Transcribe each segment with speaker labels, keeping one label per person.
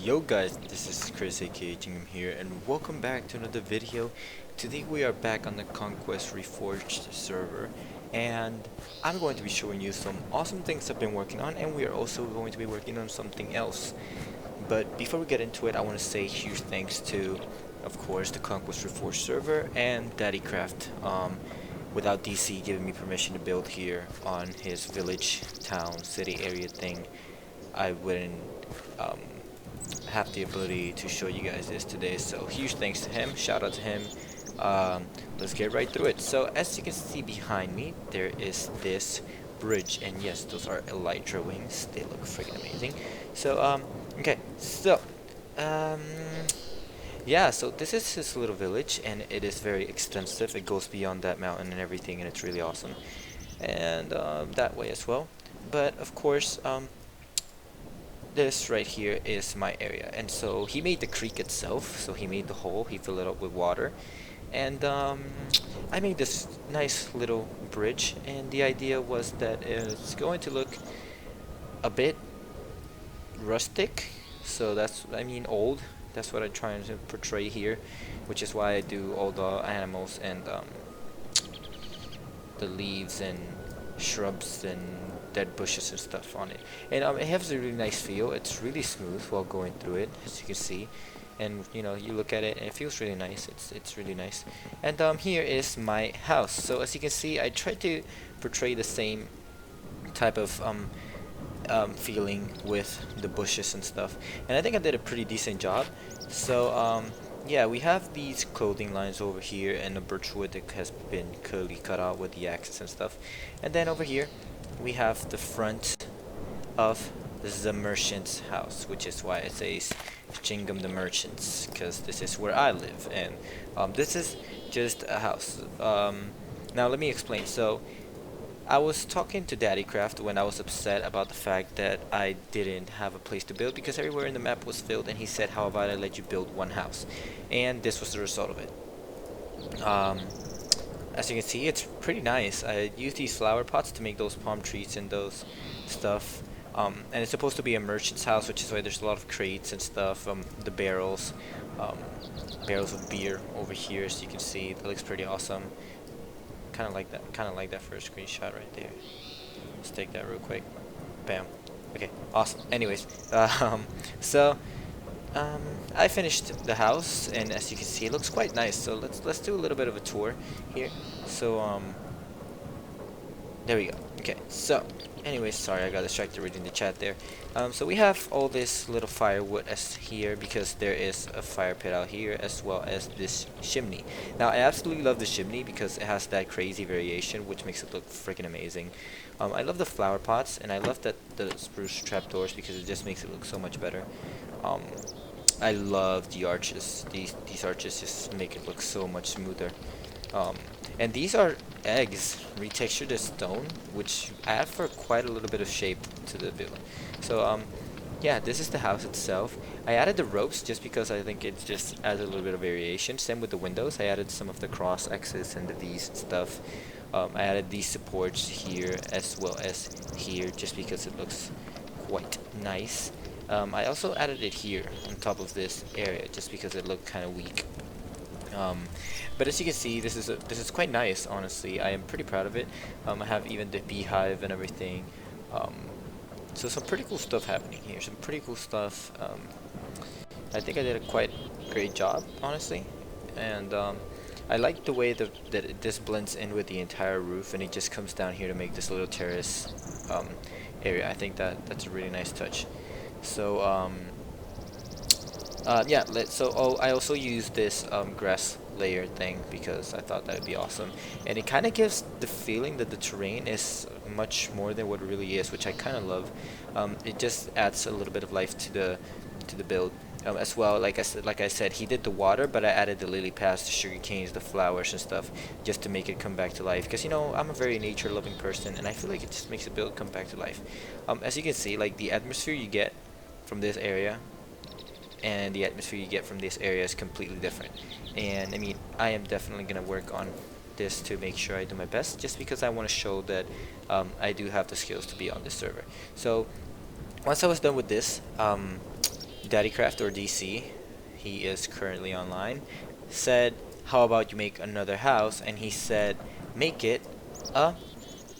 Speaker 1: Yo guys, this is Chris aka Jingham here and welcome back to another video. Today we are back on the Conquest Reforged server and I'm going to be showing you some awesome things I've been working on, and we are also going to be working on something else. But before we get into it, I want to say huge thanks to, of course, the Conquest Reforged server and DaddyCraft. Without DC giving me permission to build here on his village, town, city area thing, I wouldn't um, have the ability to show you guys this today. So huge thanks to him, shout out to him. Let's get right through it. So as you can see behind me, there is this bridge, and yes, those are elytra wings. They look freaking amazing. So okay, so um yeah, so this is his little village, and it is very extensive. It goes beyond that mountain and everything, and it's really awesome. And that way as well. But of course, this right here is my area, and so he made the creek itself. So he made the hole, he filled it up with water, and I made this nice little bridge, and the idea was that it's going to look a bit rustic. So that's, I mean, old. That's what I'm trying to portray here, which is why I do all the animals and the leaves and shrubs and dead bushes and stuff on it. And it has a really nice feel. It's really smooth while going through it, as you can see. And you know, you look at it and it feels really nice. It's really nice. And here is my house. So as you can see, I tried to portray the same type of feeling with the bushes and stuff, and I think I did a pretty decent job. So yeah, we have these clothing lines over here and a birch wood that has been clearly cut out with the axes and stuff. And then over here we have the front of the merchant's house, which is why it says Jingham the Merchants, because this is where I live, and this is just a house. Now let me explain. So I was talking to DaddyCraft when I was upset about the fact that I didn't have a place to build because everywhere in the map was filled, and he said, how about I let you build one house? And this was the result of it. As you can see, it's pretty nice. I use these flower pots to make those palm trees and those stuff. And it's supposed to be a merchant's house, which is why there's a lot of crates and stuff. The barrels, barrels of beer over here, as you can see. That looks pretty awesome. Kind of like that first screenshot right there. Let's take that real quick. Bam. Okay, awesome. Anyways, so I finished the house, and as you can see, it looks quite nice. So let's do a little bit of a tour here. So there we go. Okay, so anyways, sorry, I got distracted reading the chat there. So we have all this little firewood as here because there is a fire pit out here, as well as this chimney. Now I absolutely love the chimney because it has that crazy variation, which makes it look freaking amazing. I love the flower pots, and I love that the spruce trapdoors because it just makes it look so much better. I love the arches. These arches just make it look so much smoother. And these are eggs retextured as stone, which add for quite a little bit of shape to the build. So yeah, this is the house itself. I added the ropes just because I think it just adds a little bit of variation. Same with the windows. I added some of the cross X's and the V's and stuff. I added these supports here as well as here just because it looks quite nice. I also added it here on top of this area just because it looked kind of weak. But as you can see, this is quite nice. Honestly, I am pretty proud of it. I have even the beehive and everything. So some pretty cool stuff happening here. Some pretty cool stuff. I think I did a quite great job, honestly. And I like the way that this blends in with the entire roof, and it just comes down here to make this little terrace area. I think that's a really nice touch. So yeah, I also used this grass layer thing because I thought that would be awesome, and it kind of gives the feeling that the terrain is much more than what it really is, which I kind of love. It just adds a little bit of life to the build. As well, like I said, he did the water, but I added the lily pads, the sugar canes, the flowers and stuff, just to make it come back to life. Because you know, I'm a very nature-loving person, and I feel like it just makes the build come back to life. As you can see, like the atmosphere you get from this area and the atmosphere you get from this area is completely different. And I mean, I am definitely gonna work on this to make sure I do my best, just because I want to show that I do have the skills to be on this server. So once I was done with this, Daddycraft or DC, he is currently online, said, how about you make another house? And he said, make it a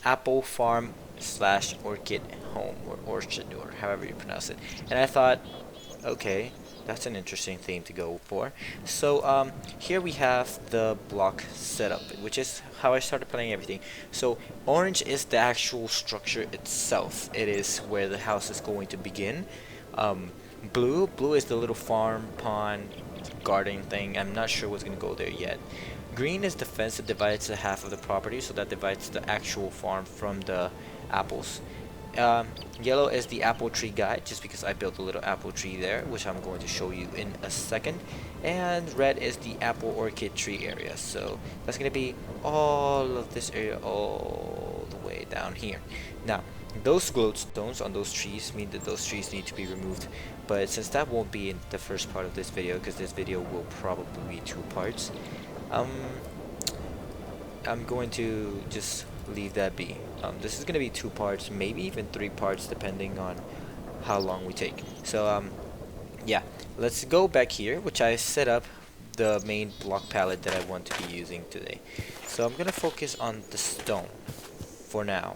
Speaker 1: apple farm slash orchid home, or orchard, or however you pronounce it. And I thought, okay, that's an interesting theme to go for. So here we have the block setup, which is how I started playing everything. So orange is the actual structure itself. It is where the house is going to begin. Blue is the little farm, pond, garden thing. I'm not sure what's going to go there yet. Green is the fence that divides the half of the property, so that divides the actual farm from the apples. Yellow is the apple tree guide, just because I built a little apple tree there, which I'm going to show you in a second. And red is the apple orchid tree area, so that's going to be all of this area all the way down here. Now, those glodestones on those trees mean that those trees need to be removed, but since that won't be in the first part of this video, because this video will probably be 2 parts, I'm going to just leave that be. This is going to be 2 parts, maybe even 3 parts, depending on how long we take. So yeah, let's go back here, which I set up the main block palette that I want to be using today. So I'm going to focus on the stone for now.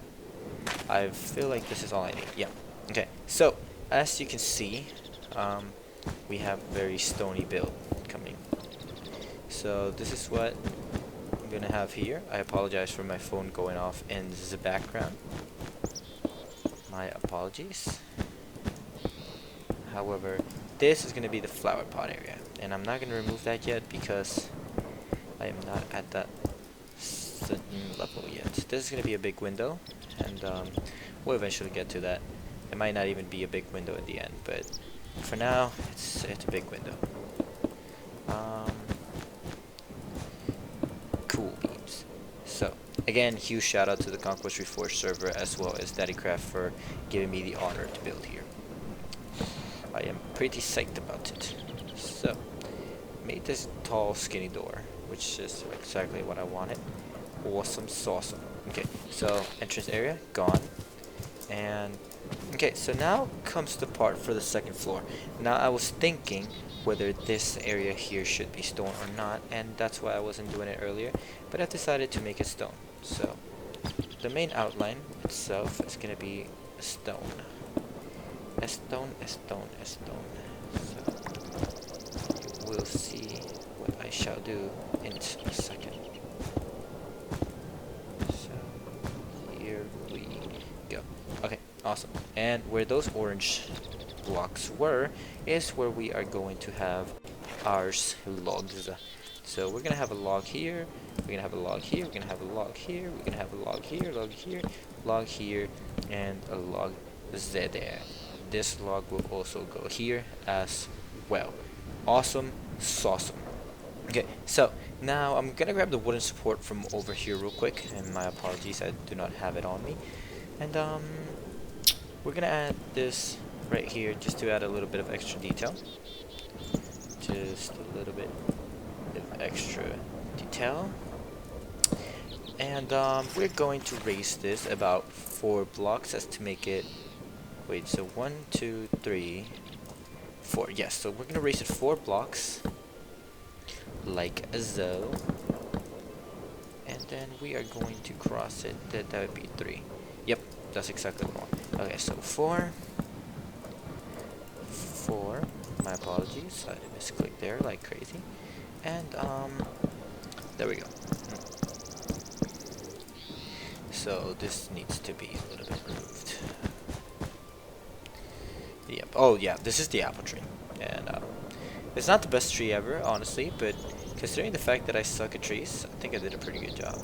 Speaker 1: I feel like this is all I need. Yeah. Okay. So as you can see, we have very stony build coming. So this is what I'm gonna have here. I apologize for my phone going off in the background. My apologies. However, this is gonna be the flower pot area, and I'm not gonna remove that yet because I am not at that certain level yet. This is gonna be a big window, and we'll eventually get to that. It might not even be a big window in the end, but for now, it's a big window. Cool beams. So again, huge shout out to the Conquest Reforged server as well as Daddycraft for giving me the honor to build here. I am pretty psyched about it. So made this tall skinny door, which is exactly what I wanted. Awesome sauce. Okay, so entrance area gone. And okay, so now comes the part for the second floor. Now I was thinking whether this area here should be stone or not, and that's why I wasn't doing it earlier, but I've decided to make it stone. So the main outline itself is going to be a stone. A stone, a stone, a stone. So you will see what I shall do in a second. So here we go. Okay, awesome. And where those orange blocks were is where we are going to have our logs. So we're gonna have a log here, we're gonna have a log here, we're gonna have a log here, we're gonna have a log here, log here, log here, and a log there. This log will also go here as well. Awesome sauce. Okay, so now I'm gonna grab the wooden support from over here real quick, and my apologies, I do not have it on me. And we're gonna add this right here just to add a little bit of extra detail. Just a little bit of extra detail. And we're going to raise this about 4 blocks as to make it, wait, so 1, 2, 3, 4. Yes, so we're gonna raise it 4 blocks like so. And then we are going to cross it. That would be 3. Yep, that's exactly what I want. Okay, so 4. My apologies, I misclicked there like crazy. And there we go. So this needs to be a little bit removed. Yep. Oh yeah, this is the apple tree, and it's not the best tree ever, honestly, but considering the fact that I suck at trees, I think I did a pretty good job.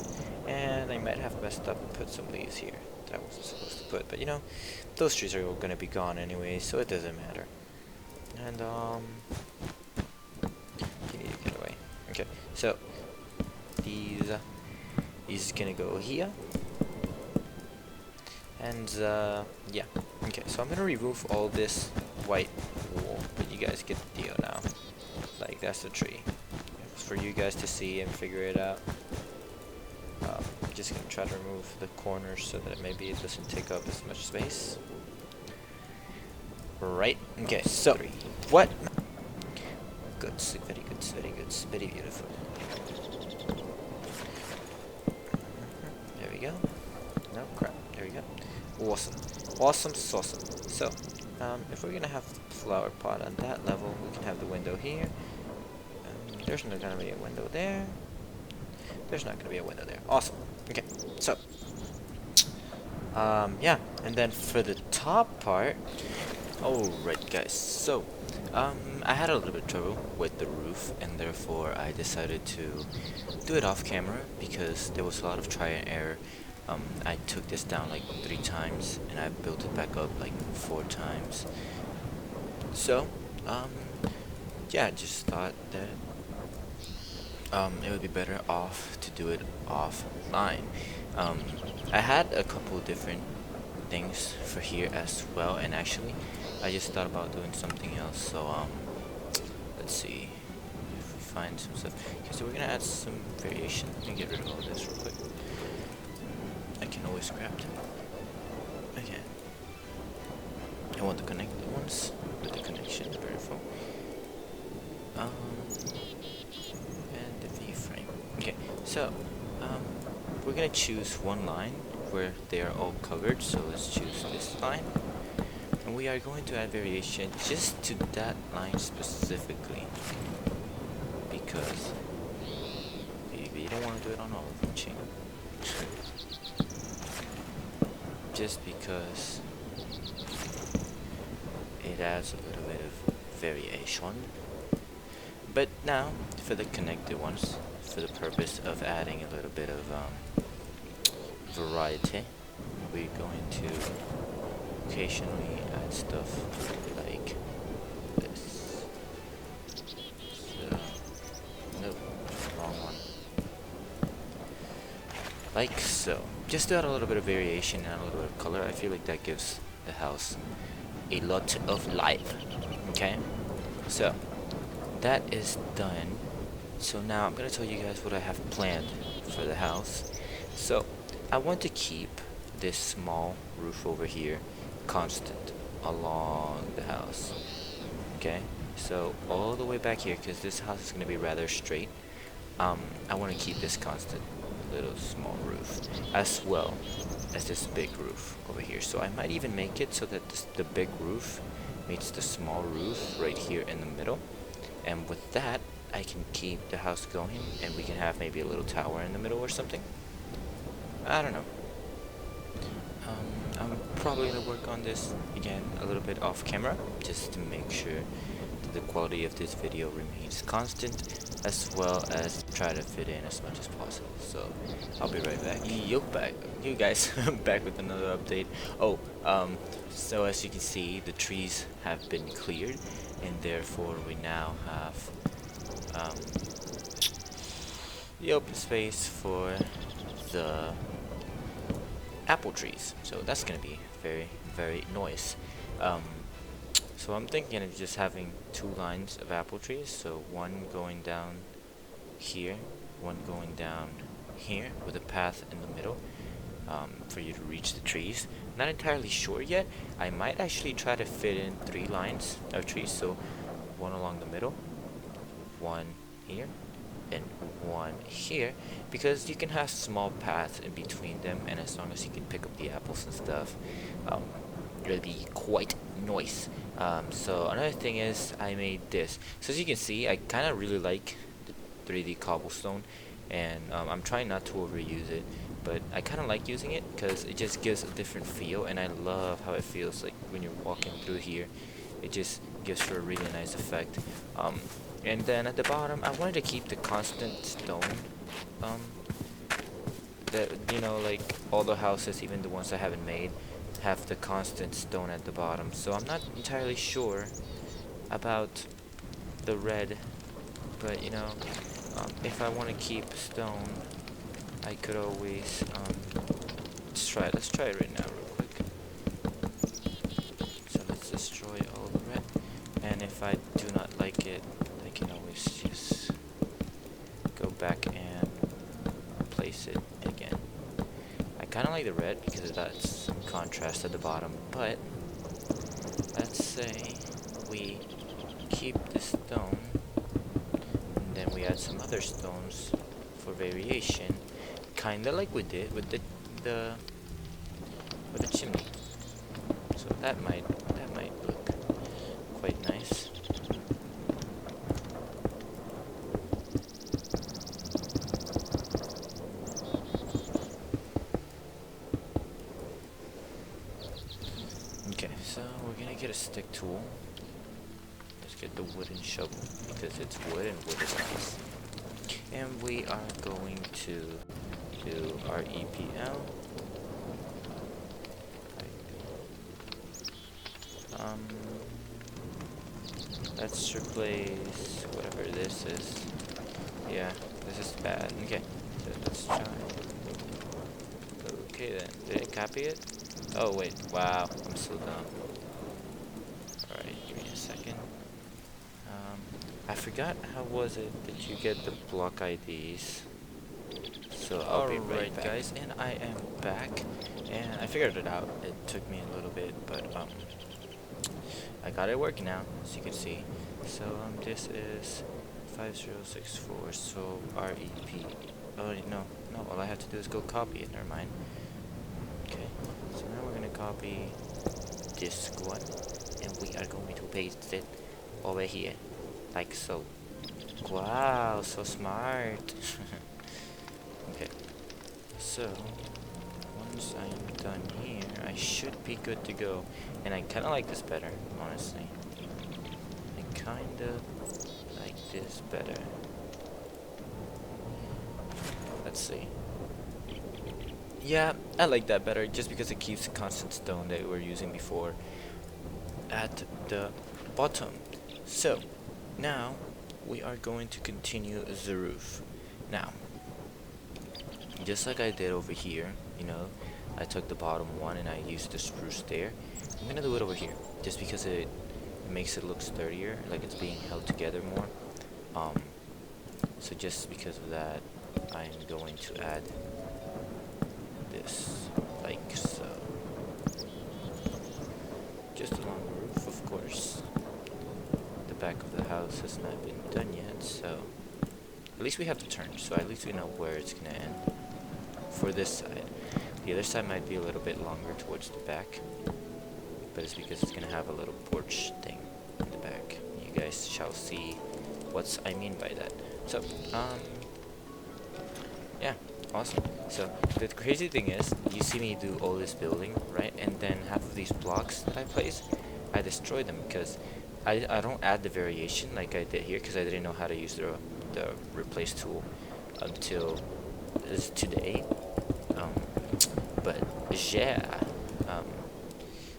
Speaker 1: And I might have messed up and put some leaves here that I wasn't supposed to put, but you know, those trees are gonna be gone anyway, so it doesn't matter. And you need to get away. Okay, so these is gonna go here. And yeah, okay, so I'm gonna remove all this white wool, but you guys get the deal now. Like, that's the tree. It's for you guys to see and figure it out. I'm just gonna try to remove the corners so that maybe it doesn't take up as much space. Right. Okay. So what? Good. Very good. Very good. Very beautiful. There we go. No crap. There we go. Awesome. Awesome. Awesome. So, if we're gonna have the flower pot on that level, we can have the window here. There's not gonna be a window there. There's not gonna be a window there. Awesome. Okay. So, yeah. And then for the top part, alright, guys. So, I had a little bit of trouble with the roof, and therefore I decided to do it off camera because there was a lot of try and error. I took this down like 3 times, and I built it back up like 4 times. So, yeah, I just thought that it would be better off to do it offline. I had a couple different things for here as well, and actually I just thought about doing something else. So let's see if we find some stuff. Okay, so we're gonna add some variation. Let me get rid of all this real quick. I can always scrap them. Okay, I want to connect the ones with the connection. Beautiful. And the V-frame. Okay, so we're gonna choose one line where they are all covered, so let's choose this line, and we are going to add variation just to that line specifically, because you don't want to do it on all of them, chain. Just because it adds a little bit of variation. But now, for the connected ones, for the purpose of adding a little bit of variety, we're going to occasionally add stuff like this. So, nope, wrong one. Like so. Just to add a little bit of variation and a little bit of color. I feel like that gives the house a lot of life. Okay? So, that is done. So now I'm going to tell you guys what I have planned for the house. So, I want to keep this small roof over here constant along the house. Okay? So, all the way back here, because this house is going to be rather straight, I want to keep this constant little small roof, as well as this big roof over here. So I might even make it so that the big roof meets the small roof right here in the middle, and with that I can keep the house going, and we can have maybe a little tower in the middle or something. I don't know. I'm probably gonna work on this again a little bit off camera, just to make sure that the quality of this video remains constant, as well as try to fit in as much as possible. So I'll be right back. You guys, back with another update. So as you can see, the trees have been cleared, and therefore we now have the open space for the apple trees. So that's gonna be very, very nice. So I'm thinking of just having 2 lines of apple trees, so one going down here, one going down here, with a path in the middle, for you to reach the trees. Not entirely sure yet. I might actually try to fit in 3 lines of trees, so one along the middle, one here, and one here, because you can have small paths in between them, and as long as you can pick up the apples and stuff, it'll be quite nice. So another thing is, I made this. So as you can see, I kind of really like the 3D cobblestone, and I'm trying not to overuse it, but I kind of like using it because it just gives a different feel, and I love how it feels like when you're walking through here. It just gives her a really nice effect. And then at the bottom, I wanted to keep the constant stone. That, you know, like all the houses, even the ones I haven't made, have the constant stone at the bottom. So I'm not entirely sure about the red, but you know, if I want to keep stone, I could always let's try it right now real quick. So let's destroy all the red, and if I do not like it, I can always just go back and place it again. I kind of like the red because that's contrast at the bottom, but let's say we keep the stone, and then we add some other stones for variation, kinda like we did with the with the chimney. So that might look quite nice. Okay, so we're gonna get a stick tool. Let's get the wooden shovel because it's wood and wood is nice. And we are going to do our EPL. Let's replace whatever this is. Yeah, this is bad. Okay, so let's try. Okay then, did it copy it? Oh wait, wow, I'm so dumb. Alright, give me a second. I forgot how was it that you get the block IDs. So I'll be right back. Guys, and I am back, and I figured it out. It took me a little bit, but I got it working now, as you can see. So this is 5064. So REP. Oh no, all I have to do is go copy it. Never mind. Okay, so now we're gonna copy this one, and we are going to paste it over here, like so. Wow, so smart. Okay, so once I am done here, I should be good to go. And I kind of like this better, honestly. I kind of like this better. Let's see. Yeah, I like that better just because it keeps the constant stone that we were using before at the bottom. So, now we are going to continue the roof. Now, just like I did over here, you know, I took the bottom one and I used the spruce there. I'm gonna do it over here, just because it makes it look sturdier, like it's being held together more. So just because of that, I'm going to add this, like so. Just along the roof, of course. The back of the house has not been done yet, so at least we have the turn, so at least we know where it's gonna end. For this side. The other side might be a little bit longer towards the back, but it's because it's gonna have a little porch thing in the back. You guys shall see what I mean by that. So, yeah, awesome. So, the crazy thing is, you see me do all this building, right? And then half of these blocks that I place, I destroy them because I don't add the variation like I did here because I didn't know how to use the replace tool until today. But yeah,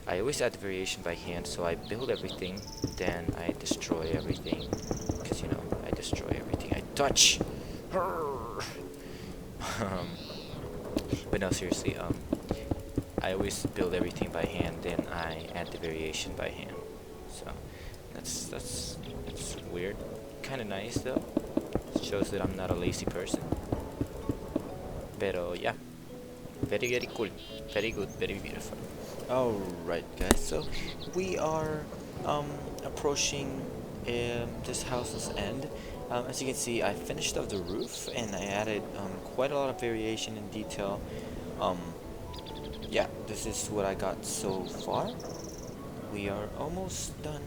Speaker 1: I always add the variation by hand, so I build everything, then I destroy everything, because, you know, I destroy everything I touch. But no, seriously, I always build everything by hand, then I add the variation by hand. So that's weird, kind of nice though. It shows that I'm not a lazy person. Pero yeah, very cool, very good, very beautiful. Alright guys, so we are approaching this house's end. As you can see, I finished off the roof and I added quite a lot of variation and detail. Yeah, this is what I got so far. We are almost done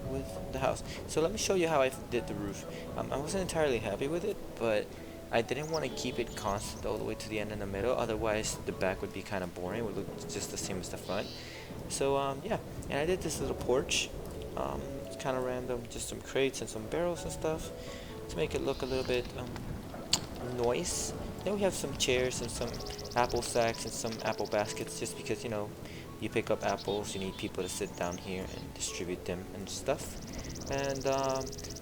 Speaker 1: with the house. So let me show you how I did the roof. I wasn't entirely happy with it, but I didn't want to keep it constant all the way to the end in the middle, otherwise the back would be kind of boring. It would look just the same as the front. So yeah, and I did this little porch. It's kind of random, just some crates and some barrels and stuff to make it look a little bit nice. Then we have some chairs and some apple sacks and some apple baskets, just because, you know, you pick up apples, you need people to sit down here and distribute them and stuff. And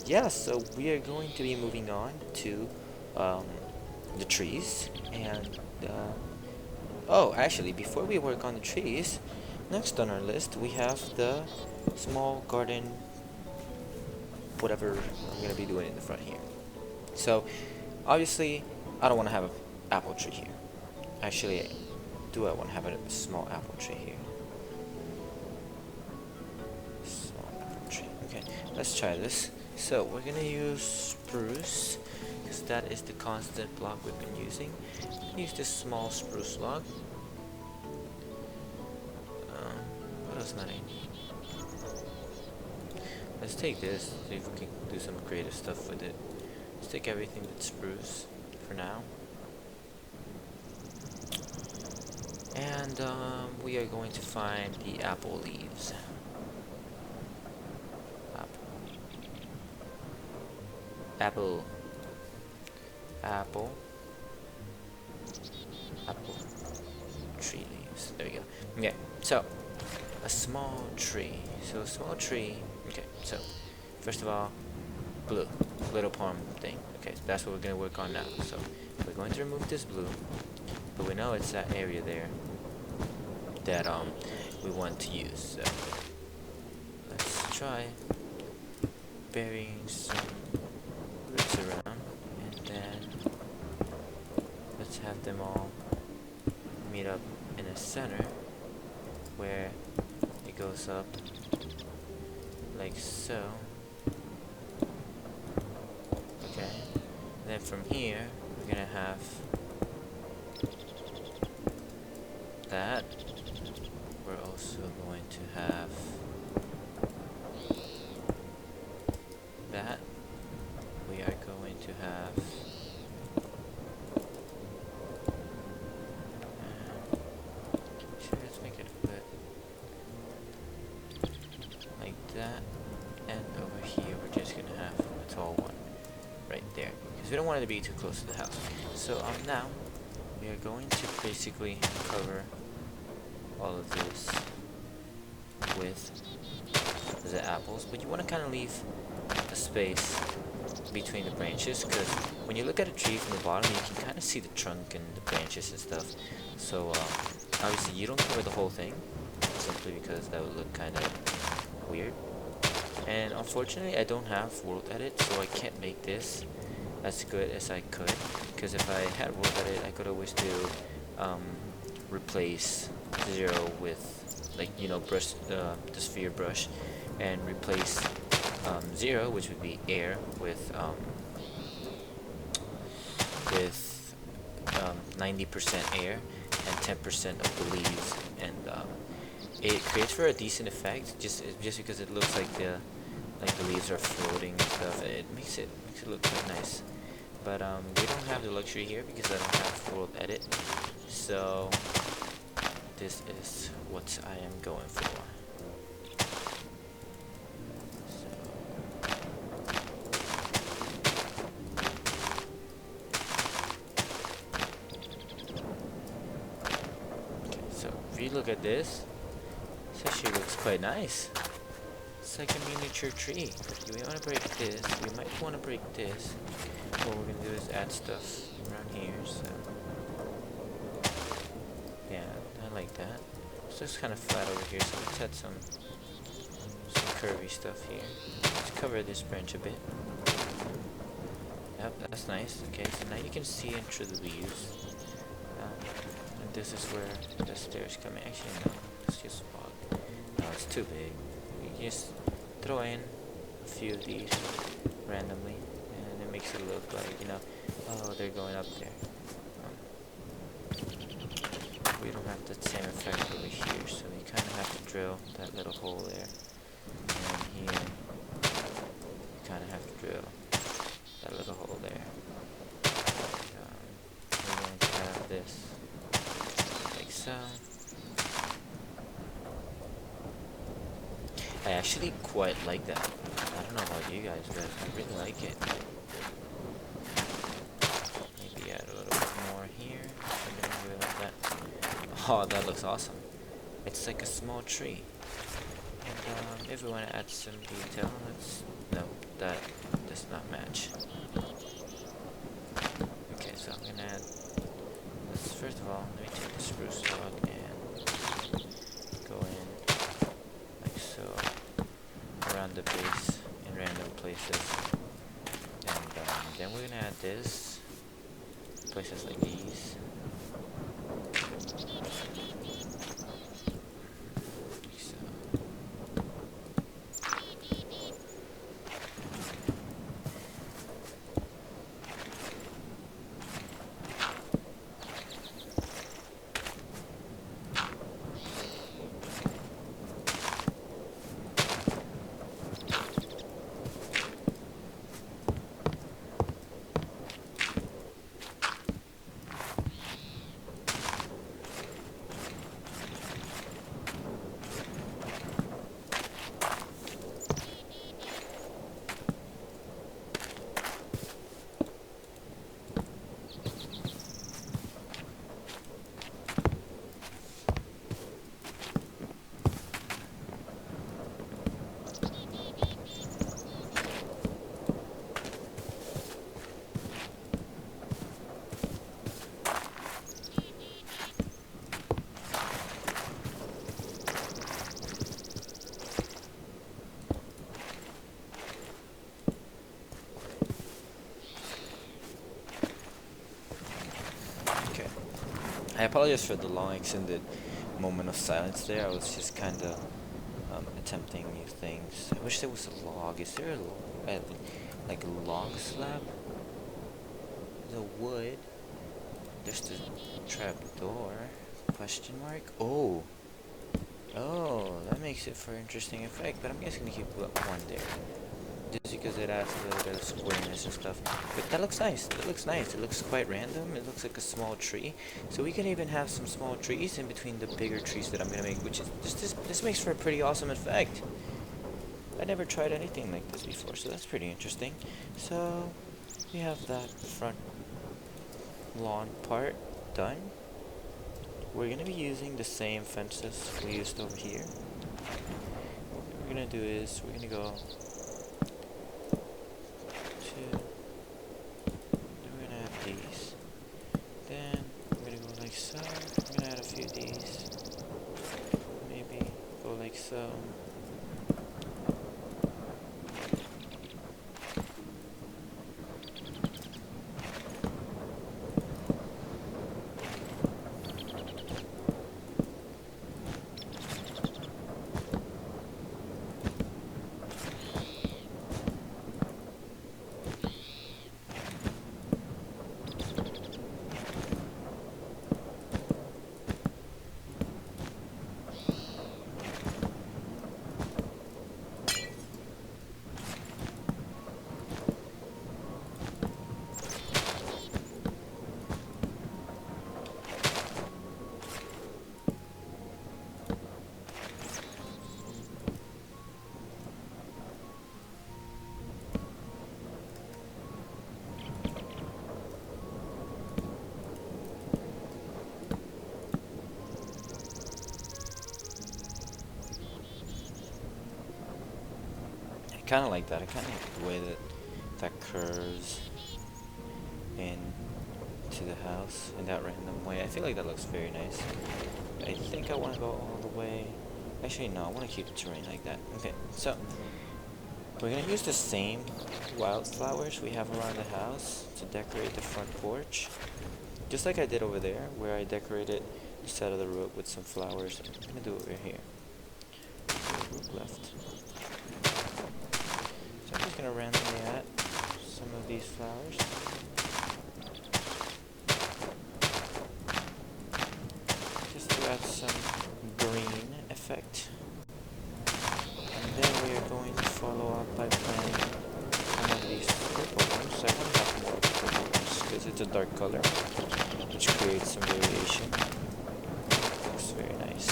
Speaker 1: yeah, so we are going to be moving on to the trees. And oh, actually, before we work on the trees, next on our list we have the small garden, whatever I'm gonna be doing in the front here. So obviously I don't want to have an apple tree here. Actually, do I want to have a small apple tree here? Okay, let's try this. So we're gonna use spruce, because that is the constant block we've been using. Use this small spruce log. What else might I need? Let's take this, see if we can do some creative stuff with it. Let's take everything that's spruce for now. And we are going to find the apple leaves. Apple. Tree leaves. There we go. Okay, so a small tree. So a small tree. Okay, so first of all, blue, little palm thing. Okay, that's what we're gonna work on now. So we're going to remove this blue, but we know it's that area there that we want to use. So let's try burying some roots around, and then let's have them all meet up in a center where it goes up like so. Okay, and then from here we're gonna have that. We're also going to have that. We are going to have let's make it a bit like that, and over here we're just gonna have a tall one right there, because we don't want it to be too close to the house. So now we are going to basically cover all of this with the apples, but you want to kind of leave a space between the branches, because when you look at a tree from the bottom you can kind of see the trunk and the branches and stuff. So obviously you don't cover the whole thing, simply because that would look kind of weird. And unfortunately I don't have world edit, so I can't make this as good as I could, because if I had world edit I could always do replace 0 with, like, you know, brush the sphere brush, and replace 0, which would be air, with 90% air and 10% of the leaves, and it creates for a decent effect, just because it looks like the leaves are floating and stuff. It makes it look quite nice. But we don't have the luxury here because I don't have world edit, so this is what I am going for. So if you look at this, this actually looks quite nice. It's like a miniature tree. We want to break this. We might want to break this. What we're gonna do is add stuff around here. So yeah, I like that. So it's kind of flat over here. So let's add some curvy stuff here. Let's cover this branch a bit. Yep, that's nice. Okay, so now you can see in through the leaves. And this is where the stairs come in. Actually, no, let's just walk. No, it's too big. You just throw in a few of these randomly, and it makes it look like, you know, oh, they're going up there. We don't have the same effect over here, so you kind of have to drill that little hole there. And here, you kind of have to drill that little hole there. We're going to have this like so. I actually quite like that. I don't know about you guys, but I really like it. Maybe add a little bit more here. Like that. Oh, that looks awesome. It's like a small tree. And if we want to add some detail, no, that does not match. Okay, so I'm gonna add. First of all, let me take the spruce log and go in like so around the base in random places, and then we're gonna add this places like these. So I apologize for the long extended moment of silence there. I was just kind of attempting new things. I wish there was a log. Is there a log? Like a log slab? The wood. There's the trap door. Question mark? Oh. Oh, that makes it for an interesting effect, but I'm just gonna keep one there. Just because it adds a little bit of squareness and stuff. But that looks nice. It looks nice. It looks quite random. It looks like a small tree. So we can even have some small trees in between the bigger trees that I'm gonna make, which is this makes for a pretty awesome effect. I never tried anything like this before, so that's pretty interesting. So we have that front lawn part done. We're gonna be using the same fences we used over here. What we're gonna do is we're gonna go to, we're gonna add these. Then we're gonna go like so. I'm gonna add a few of these. Maybe go like so. I kind of like that. I kind of like the way that curves into the house in that random way. I feel like that looks very nice. I think I want to go all the way. Actually, no. I want to keep the terrain like that. Okay, so we're gonna use the same wildflowers we have around the house to decorate the front porch, just like I did over there, where I decorated the side of the road with some flowers. I'm gonna do it over here. Left. So I'm just gonna randomly add some of these flowers. Just to add some green effect. And then we are going to follow up by planting some of these purple ones. I want to have more purple ones because it's a dark color, which creates some variation. Looks very nice.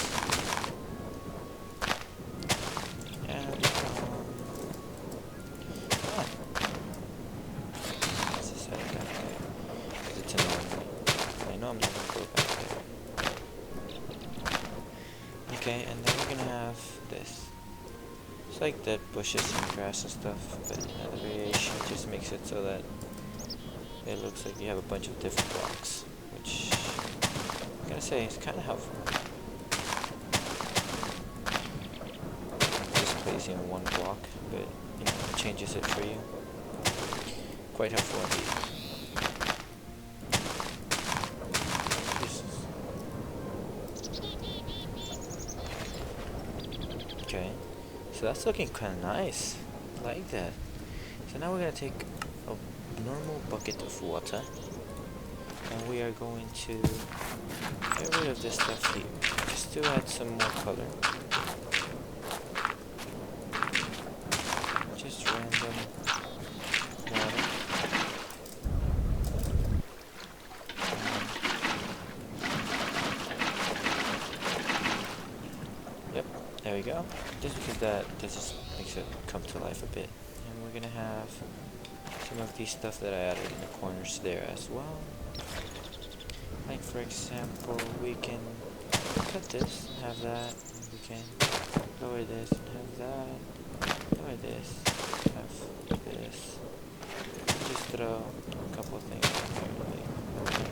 Speaker 1: Okay, and then we're gonna have this. It's like dead bushes and grass and stuff, but the variation just makes it so that it looks like you have a bunch of different blocks, which I'm gonna say is kind of helpful. Just placing one block, but you know, it changes it for you. Quite helpful indeed. Okay, so that's looking kind of nice. I like that. So now we're going to take a normal bucket of water and we are going to get rid of this stuff here just to add some more color. Just random water. Yep, there we go. Just because that just makes it come to life a bit. And we're gonna have some of these stuff that I added in the corners there as well. Like for example, we can cut this and have that. And we can lower this and have that. Lower this, have this. Just throw a couple of things in here. Like,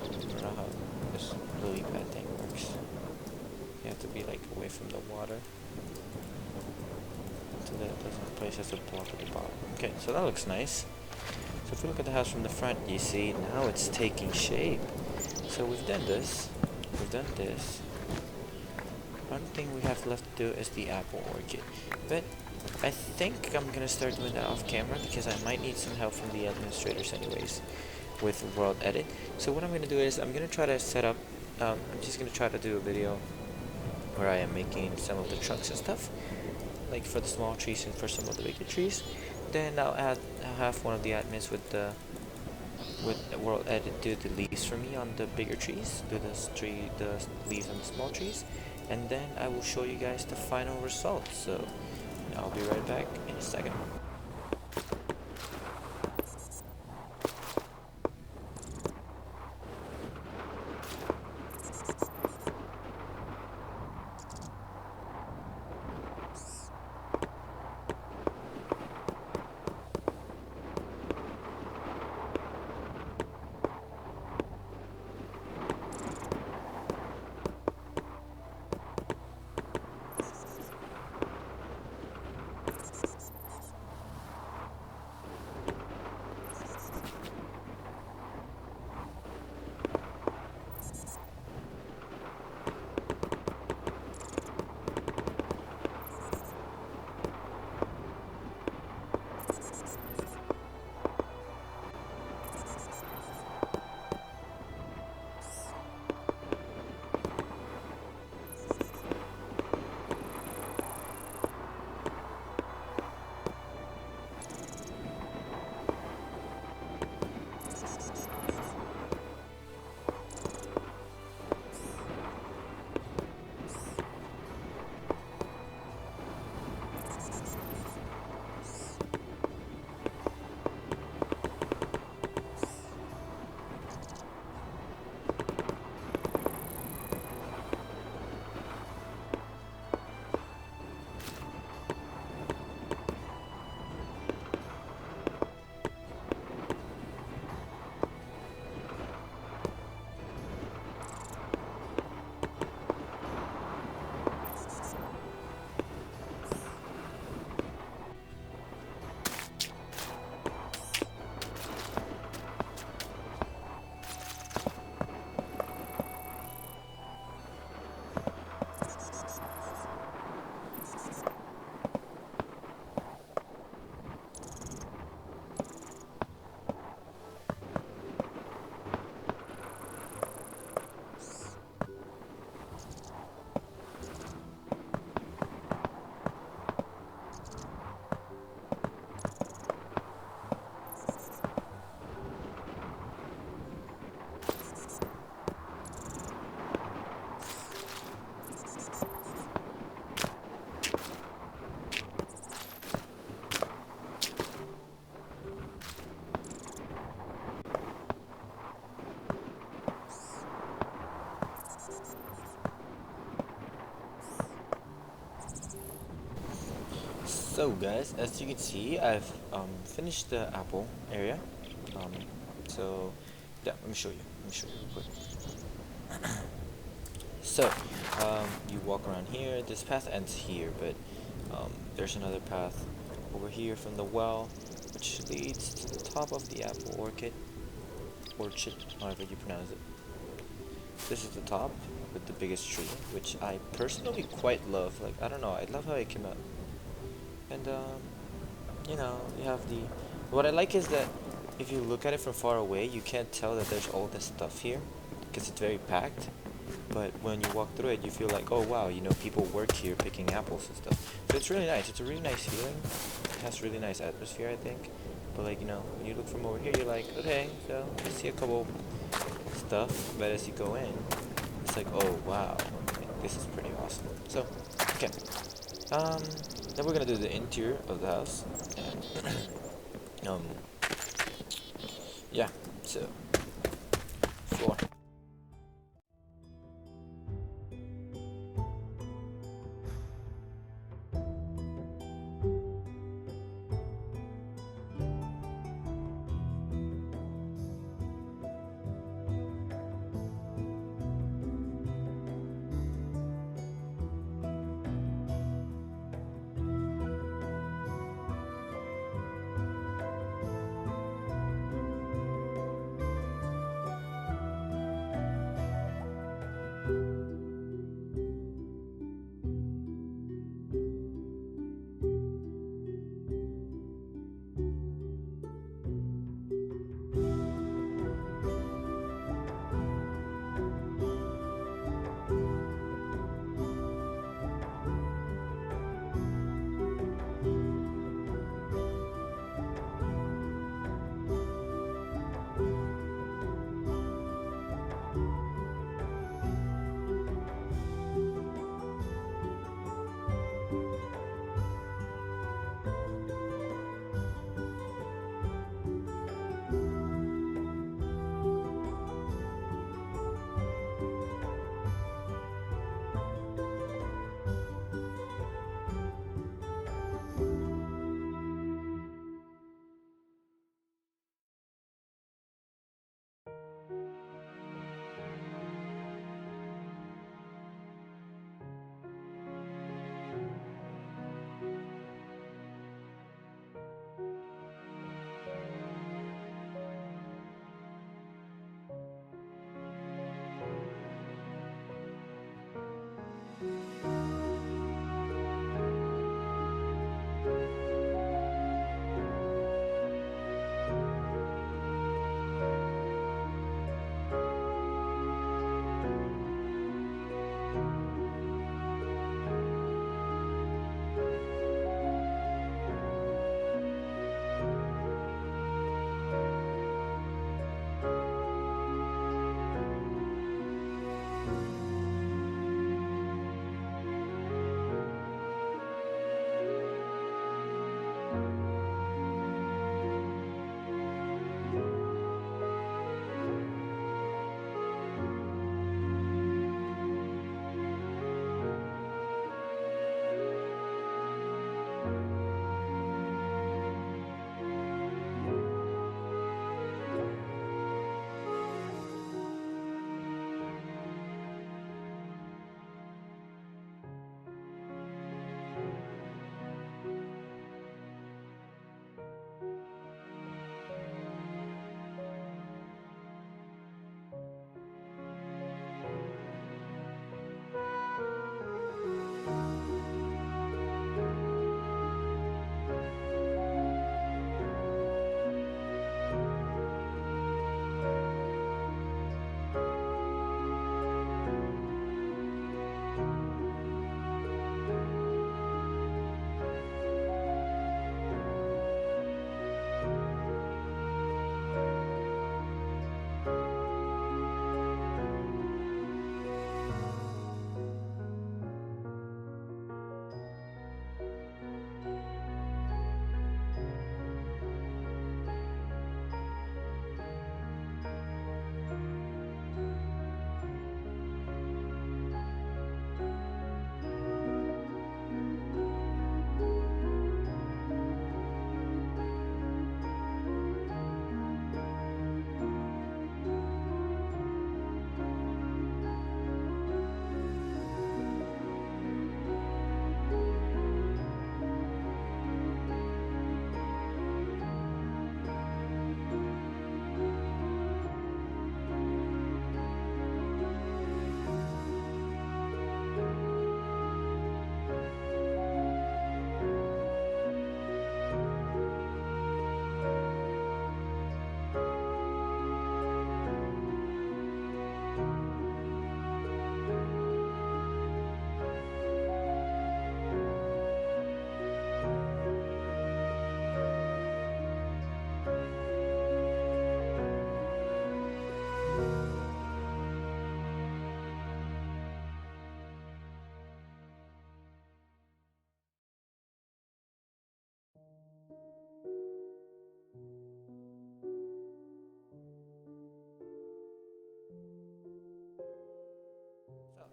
Speaker 1: I don't know how this lily pad thing works. You have to be like away from the water so that it doesn't place as a block at the bottom. Okay, so that looks nice. So if we look at the house from the front, you see now it's taking shape. So we've done this, we've done this. One thing we have left to do is the apple orchid, but I think I'm gonna start doing that off camera because I might need some help from the administrators anyways with World Edit. So what I'm gonna do is I'm gonna try to set up, I'm just gonna try to do a video where I am making some of the trunks and stuff, like for the small trees and for some of the bigger trees. Then I'll have one of the admins with World Edit do the leaves for me on the bigger trees, do the leaves on the small trees, and then I will show you guys the final result. So I'll be right back in a second. So guys, as you can see, I've finished the apple area. Um, so yeah, let me show you. Real quick. So you walk around here. This path ends here, but there's another path over here from the well, which leads to the top of the apple orchid, however you pronounce it. This is the top with the biggest tree, which I personally quite love. Like, I don't know, I love how it came out. And you know, you have the, what I like is that if you look at it from far away, you can't tell that there's all this stuff here because it's very packed. But when you walk through it, you feel like, oh wow, you know, people work here picking apples and stuff. So it's really nice. It's a really nice feeling. It has really nice atmosphere, I think. But like, you know, when you look from over here, you're like, okay, so I see a couple stuff, but as you go in, it's like, oh wow, like, this is pretty awesome. So, okay. Then we're gonna do the interior of the house, and yeah. So, floor.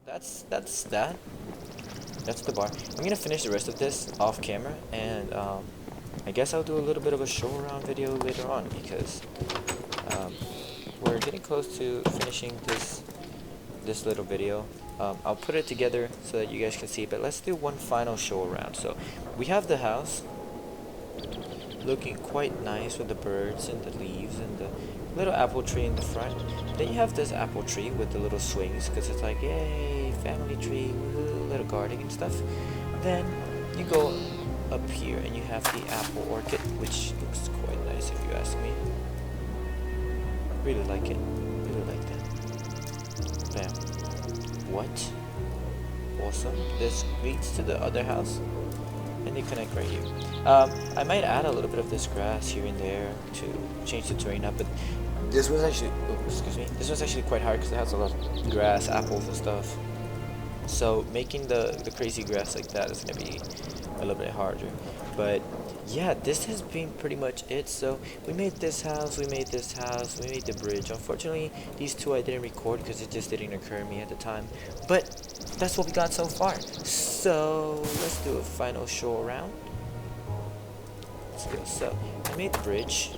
Speaker 1: That's that. That's the bar. I'm gonna finish the rest of this off camera, and I guess I'll do a little bit of a show around video later on because um, we're getting close to finishing this little video. I'll put it together so that you guys can see, but let's do one final show around. So we have the house looking quite nice with the birds and the leaves and the little apple tree in the front. Then you have this apple tree with the little swings because it's like, yay, family tree, woohoo, little garden and stuff. Then you go up here and you have the apple orchid, which looks quite nice if you ask me. Really like it. Really like that. Bam. What? Awesome. This leads to the other house. And they connect right here. I might add a little bit of this grass here and there to change the terrain up, but this was actually, excuse me, this was actually quite hard because it has a lot of grass, apples and stuff. So making the crazy grass like that is gonna be a little bit harder. But yeah, this has been pretty much it. So we made this house, we made this house, we made the bridge. Unfortunately, these two I didn't record because it just didn't occur to me at the time. But that's what we got so far. So let's do a final show around. Let's go. So I made the bridge.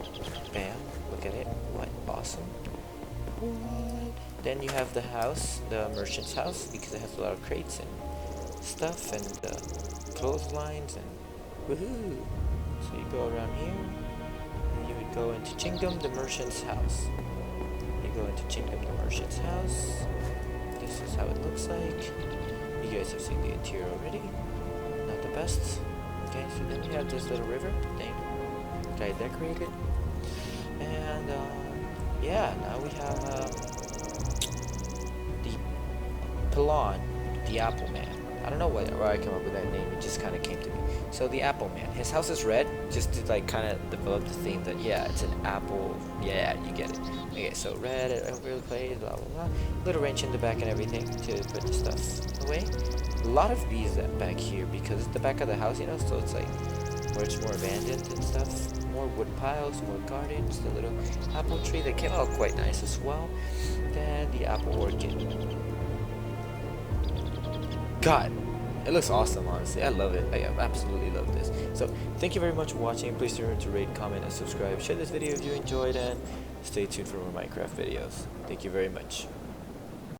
Speaker 1: Bam. Look at it. What? Awesome. What? Then you have the house, the merchant's house, because it has a lot of crates and stuff and clotheslines and woohoo. So you go around here, and you would go into Chingdom, the merchant's house. You go into Chingdom, the merchant's house. This is how it looks like. You guys have seen the interior already. Not the best. Okay, so then you have this little river thing that I decorated. And yeah, now we have the Pilon, the Apple Man. I don't know where I came up with that name, it just kind of came to me. So the Apple Man, his house is red, just to like kind of develop the theme that yeah, it's an apple, yeah, you get it. Okay, so red, really plays, blah blah blah. Little wrench in the back and everything to put the stuff away. A lot of bees back here because it's the back of the house, you know, so it's like where it's more abandoned and stuff. More wood piles, more gardens, the little apple tree that came out quite nice as well. Then the apple orchid. God, it looks awesome, honestly. I love it. I absolutely love this. So, thank you very much for watching. Please remember to rate, comment, and subscribe. Share this video if you enjoyed, and stay tuned for more Minecraft videos. Thank you very much.